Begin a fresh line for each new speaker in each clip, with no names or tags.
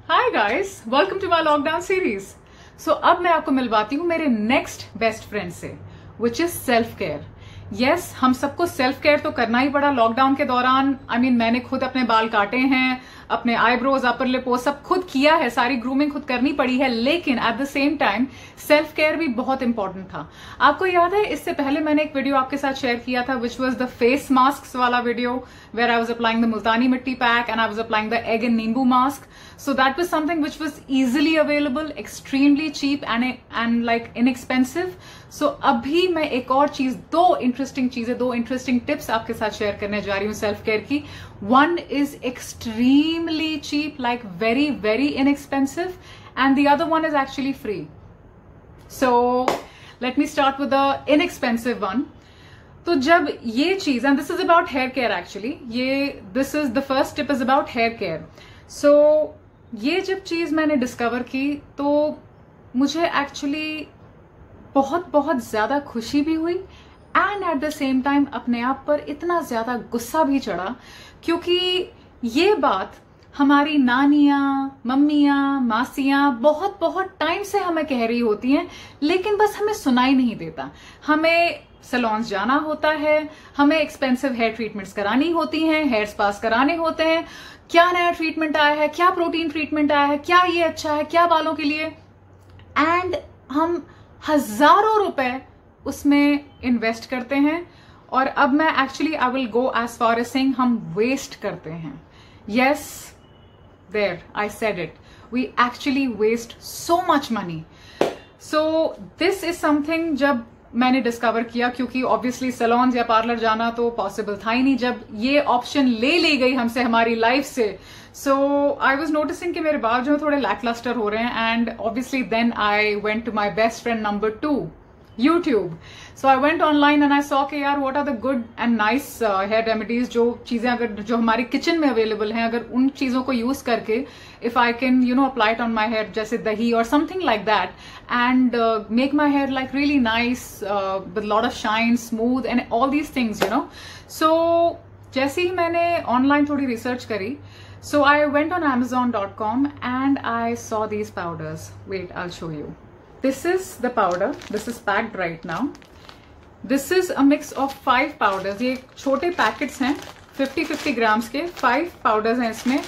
Hi guys, welcome to my lockdown series. So अब मैं आपको मिलवाती हूँ मेरे नेक्स्ट बेस्ट फ्रेंड से, which is self care. Yes, हम सबको सेल्फ केयर तो करना ही पड़ा लॉकडाउन के दौरान। मैंने खुद अपने बाल काटे हैं, अपने आईब्रोज, अपर लिप, वो सब खुद किया है, सारी ग्रूमिंग खुद करनी पड़ी है। लेकिन at the same time self care भी बहुत इंपॉर्टेंट था। आपको याद है, इससे पहले मैंने एक वीडियो आपके साथ शेयर किया था, which was the face mask वाला video, where I was applying the Multani mitti pack and I was applying the egg and nimbu mask. So that was something which was easily available, extremely cheap and like inexpensive. So अभी मैं एक और चीज, दो interesting tips आपके साथ share करने जा रही हूँ सेल्फ केयर की. One is extremely cheap, like very very inexpensive, and the other one is actually free. So let me start with the inexpensive one. तो जब ये चीज, and this is about hair care actually, this is the first tip is about hair care. So ये जब चीज मैंने discover की तो मुझे एक्चुअली बहुत बहुत ज्यादा खुशी भी हुई and at the same time अपने आप पर इतना ज्यादा गुस्सा भी चढ़ा, क्योंकि ये बात हमारी नानियां, मम्मियां, मासियां बहुत बहुत टाइम से हमें कह रही होती हैं, लेकिन बस हमें सुनाई नहीं देता. हमें सैलून्स जाना होता है, हमें एक्सपेंसिव हेयर ट्रीटमेंट्स करानी होती हैं, हेयर स्पास कराने होते हैं, क्या नया ट्रीटमेंट आया है, क्या प्रोटीन ट्रीटमेंट आया है, क्या ये अच्छा है, क्या बालों के लिए, एंड हम हजारों रुपए उसमें इन्वेस्ट करते हैं. और अब मैं actually I will go as far as saying हम वेस्ट करते हैं. Yes, there I said it, we actually waste so much money. So this is something जब मैंने डिस्कवर किया, क्योंकि ऑब्वियसली सैलून या पार्लर जाना तो पॉसिबल था ही नहीं, जब ये ऑप्शन ले ली गई हमसे, हमारी लाइफ से. सो आई वॉज नोटिसिंग कि मेरे बाल जो है थोड़े लैकलस्टर हो रहे हैं, and obviously then I went to my best friend number 2, YouTube. So I went online and I saw कि यार what are the good and nice hair remedies, जो चीजें अगर जो हमारी किचन में अवेलेबल हैं, अगर उन चीजों को यूज करके if I can apply it on my hair, जैसे दही or something like that, and make my hair like really nice with lot of shine, smooth and all these things, So जैसे ही मैंने online थोड़ी research करी, so I went on Amazon.com and I saw these powders. Wait, I'll show you. This is the powder. This is packed right now. This is a mix of 5 powders. ये छोटे packets हैं 50-50 grams के. 5 powders हैं इसमें.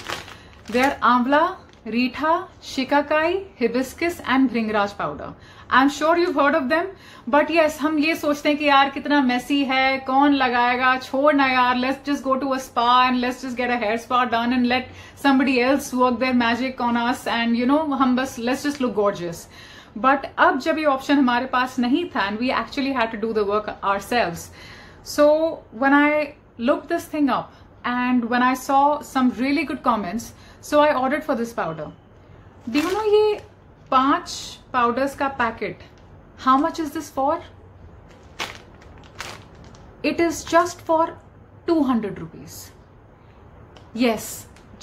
They are amla, reetha, shikakai, hibiscus and bhringraj powder. I am sure you've heard of them, but yes, हम ये सोचते हैं कि यार कितना मेसी है, कौन लगाएगा, छोड़ ना यार, let's just go to a spa and let's just get a hair spa done and let somebody else work their magic on us and हम बस let's just look gorgeous. But अब जब ये ऑप्शन हमारे पास नहीं था, and we actually had to do the work ourselves, so when I look this thing up and when I saw some really good comments, so I ordered for this powder. Do you know ये 5 powders का पैकेट, how much is this for? It is just for 200 rupees. Yes,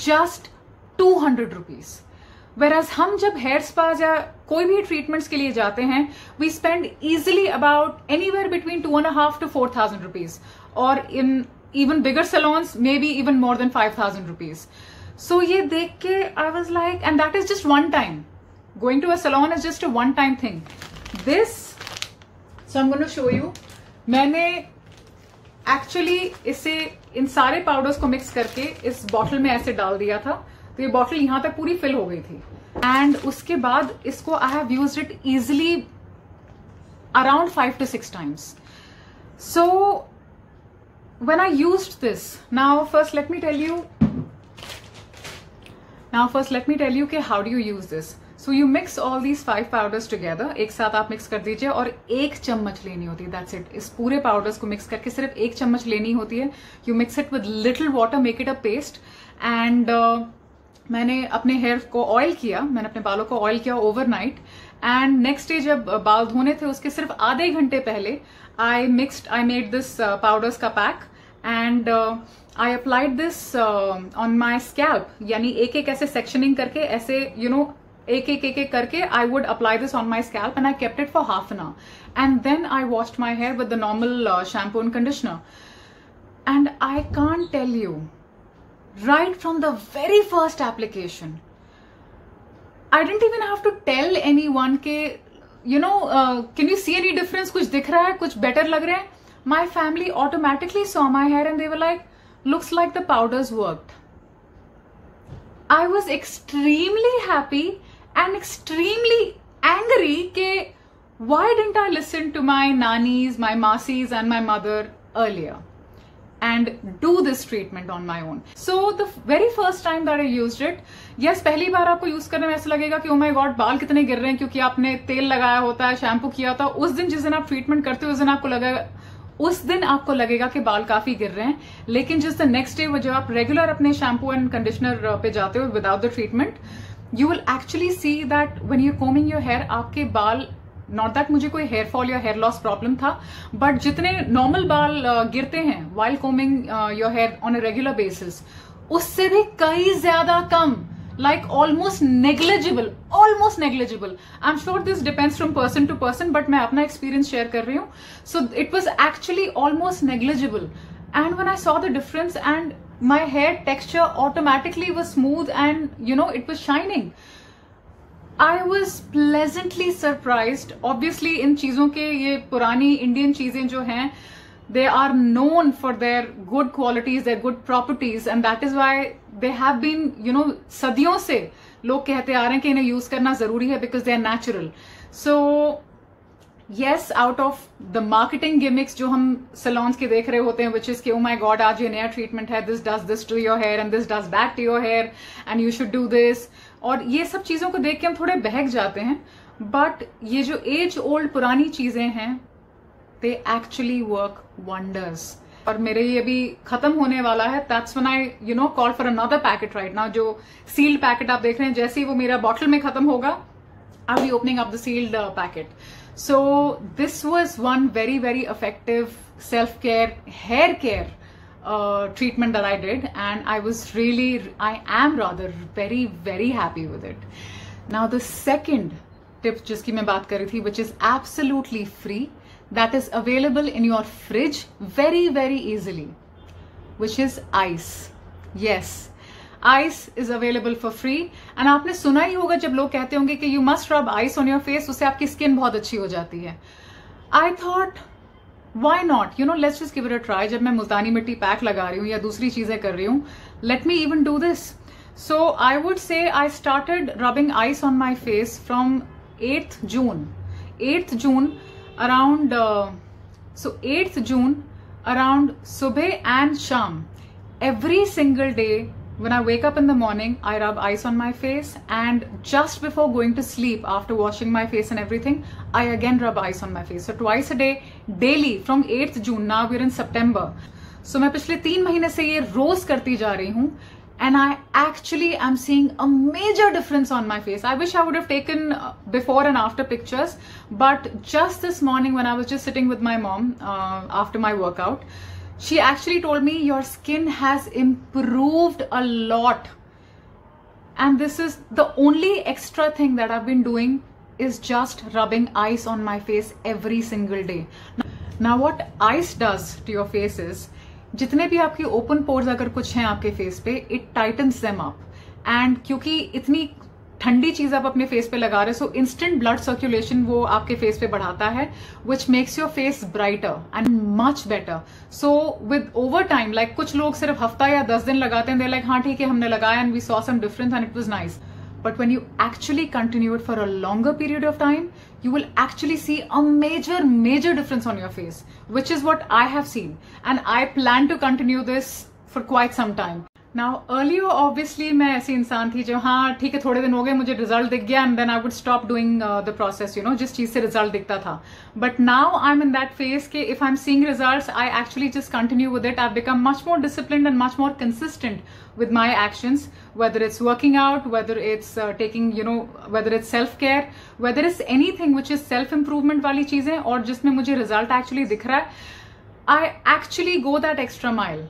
just 200 rupees. Whereas हम जब hair स्पास या कोई भी treatments के लिए जाते हैं, we spend easily about anywhere between 2,500 to 4,000 rupees, और in even bigger salons may be even more than 5,000 rupees. So ये देख के I was like, and that is just one time. Going to a salon is just a one time thing. This, so I am going to show you. मैंने actually इसे, इन सारे powders को mix करके इस बॉटल में ऐसे डाल दिया था, तो ये बॉटल यहां तक पूरी फिल हो गई थी. एंड उसके बाद इसको I have used it easily around 5 to 6 times. So when I used this, now first let me tell you कि how do you use this. So you mix all these 5 powders together. एक साथ आप mix कर दीजिए, और 1 चम्मच लेनी होती है, that's it. इस पूरे पाउडर्स को मिक्स करके सिर्फ 1 चम्मच लेनी होती है. You mix it with little water, make it a paste, and मैंने अपने हेयर को ऑयल किया, मैंने अपने बालों को ऑयल किया ओवरनाइट, एंड नेक्स्ट डे जब बाल धोने थे उसके सिर्फ आधे घंटे पहले आई मेड दिस पाउडर्स का pack, and I applied this on my scalp. यानी एक एक ऐसे सेक्शनिंग करके, ऐसे एक एक करके I would apply this on my scalp, and I kept it for half an hour, and then I washed my hair with the normal shampoo and conditioner. And I can't tell you, right from the very first application, I didn't even have to tell anyone के can you see any difference? कुछ दिख रहा है, कुछ better लग रहे हैं. My family automatically saw my hair and they were like, looks like the powders worked. I was extremely happy and extremely angry ke why didn't I listen to my nannies, my masis and my mother earlier and do this treatment on my own. So the very first time that I used it, yes, पहली बार आपको use करने में ऐसा लगेगा कि oh my god बाल कितने गिर रहे हैं क्योंकि आपने तेल लगाया होता है, शैम्पू किया था. उस दिन जिस दिन आप ट्रीटमेंट करते हो उस दिन आपको लगेगा कि बाल काफी गिर रहे हैं. लेकिन जिस दिन नेक्स्ट डे जब आप रेगुलर अपने शैम्पू एंड कंडीशनर पे जाते हो without the treatment, you will actually see that when you combing your hair, आपके बाल, नॉट दैट मुझे कोई हेयर फॉल या हेयर लॉस प्रॉब्लम था, बट जितने नॉर्मल बाल गिरते हैं while combing your hair on a regular basis, उससे भी कई ज्यादा कम, like almost negligible. I'm sure this depends from person to person, but मैं अपना experience share कर रही हूँ. So it was actually almost negligible. And when I saw the difference and my hair texture automatically was smooth and it was shining, I was pleasantly surprised. Obviously इन चीजों के, ये पुरानी Indian चीजें जो हैं, they are known for their good qualities, their good properties, and that is why they have been, सदियों से लोग कहते आ रहे हैं कि इन्हें यूज करना जरूरी है because they are natural. So yes, out of the marketing gimmicks जो हम salons के देख रहे होते हैं, which is कि oh my god आज ये नया treatment है, this does this to your hair and this does that to your hair and you should do this, और ये सब चीजों को देख के हम थोड़े बहक जाते हैं. बट ये जो एज ओल्ड पुरानी चीजें हैं, they actually work wonders. और मेरे ये भी खत्म होने वाला है. That's when I call for another packet right now. जो sealed packet आप देख रहे हैं, जैसे ही वो मेरा बॉटल में खत्म होगा, I'll be opening up the sealed packet. So this was one very very effective self-care hair care treatment that I did, and I am rather very very happy with it. Now the second tip जिसकी मैं बात कर रही थी, which is absolutely free, that is available in your fridge very very easily, which is ice. Yes, ice is available for free. and आपने सुना ही होगा जब लोग कहते होंगे कि you must rub ice on your face, उससे आपकी स्किन बहुत अच्छी हो जाती है. I thought why not, let's just give it a try. जब मैं मुल्तानी मिट्टी पैक लगा रही हूँ या दूसरी चीजें कर रही हूँ, let me even do this. So I would say I started rubbing ice on my face from 8th June around 8th June around subah and sham. Every single day when I wake up in the morning, I rub ice on my face, and just before going to sleep, after washing my face and everything, I again rub ice on my face. So twice a day, daily from 8th June. Now we're in September. So मैं पिछले 3 महीने से ये रोज करती जा रही हूँ, and I actually am seeing a major difference on my face. I wish I would have taken before and after pictures, but just this morning when I was just sitting with my mom after my workout, she actually told me your skin has improved a lot. And this is the only extra thing that I've been doing, is just rubbing ice on my face every single day. Now what ice does to your face is, जितने भी आपके open pores अगर कुछ हैं आपके face पे, it titans them up. And क्योंकि इतनी ठंडी चीज आप अपने फेस पे लगा रहे हो, सो इंस्टेंट ब्लड सर्कुलेशन वो आपके फेस पे बढ़ाता है, which makes your face brighter and much better. So with over time, like कुछ लोग सिर्फ हफ्ता या 10 दिन लगाते हैं, दे लाइक हाँ ठीक है हमने लगाया and we saw some difference and it was nice. But when you actually continue it for a longer period of time, you will actually see a major difference on your face, which is what I have seen. And I plan to continue this for quite some time. Now earlier obviously मैं ऐसी इंसान थी जो हाँ ठीक है थोड़े दिन हो गए मुझे रिजल्ट दिख गया, and then I would stop doing the process, जिस चीज से रिजल्ट दिखता था. But now I'm in that phase कि if I'm seeing results, I actually just continue with it. I've become much more disciplined and much more consistent with my actions, whether it's working out, whether it's taking, whether it's self-care, whether it's anything which is self-improvement वाली चीजें और जिसमें मुझे result actually दिख रहा है, I actually go that extra mile.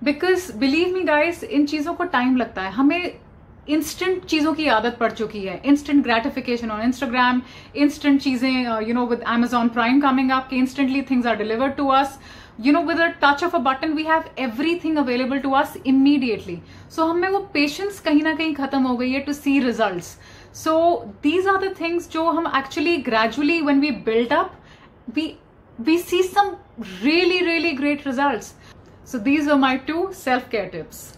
Because believe me guys, इन चीजों को टाइम लगता है. हमें इंस्टेंट चीजों की आदत पड़ चुकी है. Instant gratification on Instagram, instant चीजें, with Amazon Prime coming up, instantly things are delivered to us. With a touch of a button, we have everything available to us immediately. So हमें वो patience कहीं ना कहीं खत्म हो गई है to see results. So these are the things जो हम actually gradually when we build up we see some really great results. So these were my 2 self-care tips.